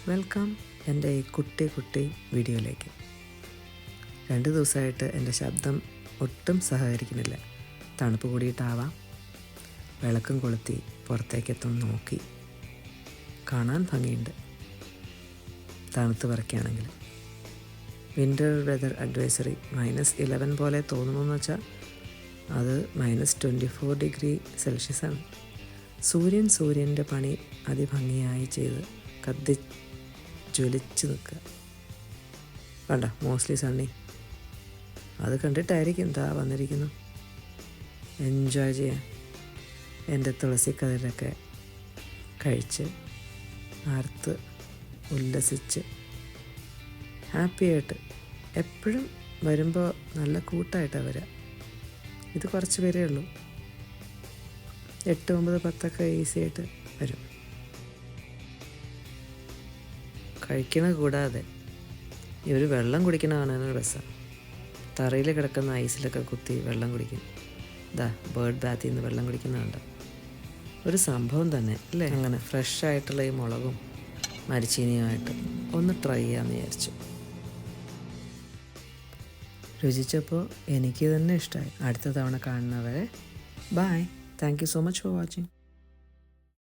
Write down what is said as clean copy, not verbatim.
Welcome എൻ്റെ ഈ കുട്ടി വീഡിയോയിലേക്ക്. 2 ദിവസമായിട്ട് എൻ്റെ ശബ്ദം ഒട്ടും സഹകരിക്കുന്നില്ല. തണുപ്പ് കൂടിയിട്ടാവാം. വിളക്കും കൊളുത്തി പുറത്തേക്കെത്തും നോക്കി. കാണാൻ ഭംഗിയുണ്ട്, തണുത്ത് പറക്കുകയാണെങ്കിൽ. വിൻ്റർ വെതർ അഡ്വൈസറി -11 പോലെ തോന്നുന്നു വെച്ചാൽ അത് -24 ഡിഗ്രി സെൽഷ്യസാണ്. സൂര്യൻ്റെ പണി അതിഭംഗിയായി ചെയ്ത് ജ്വലിച്ച് നിൽക്കുക. വേണ്ട, മോസ്റ്റ്ലി സണ്ണി. അത് കണ്ടിട്ടായിരിക്കും എന്താ വന്നിരിക്കുന്നു. എൻജോയ് ചെയ്യാൻ എൻ്റെ തുളസിക്കതിരൊക്കെ കഴിച്ച് ആർത്ത് ഉല്ലസിച്ച് ഹാപ്പിയായിട്ട് എപ്പോഴും വരുമ്പോൾ നല്ല കൂട്ടായിട്ടാണ് വരിക. ഇത് കുറച്ച് പേരേ ഉള്ളൂ. 8, 9, 10 ഈസി ആയിട്ട് വരും. കഴിക്കണ കൂടാതെ ഇവർ വെള്ളം കുടിക്കണ കാണാനൊരു രസമാണ്. തറയിൽ കിടക്കുന്ന ഐസിലൊക്കെ കുത്തി വെള്ളം കുടിക്കും. ബേർഡ് ബാത്തിൽ നിന്ന് വെള്ളം കുടിക്കുന്നതുണ്ട്. ഒരു സംഭവം തന്നെ അല്ലേ? അങ്ങനെ ഫ്രഷ് ആയിട്ടുള്ള ഈ മുളകും മരിച്ചീനിയുമായിട്ട് ഒന്ന് ട്രൈ ചെയ്യാമെന്ന് വിചാരിച്ചു. രുചിച്ചപ്പോൾ എനിക്ക് തന്നെ ഇഷ്ടമായി. അടുത്ത തവണ കാണുന്നവരെ bye. Thank you so much for watching.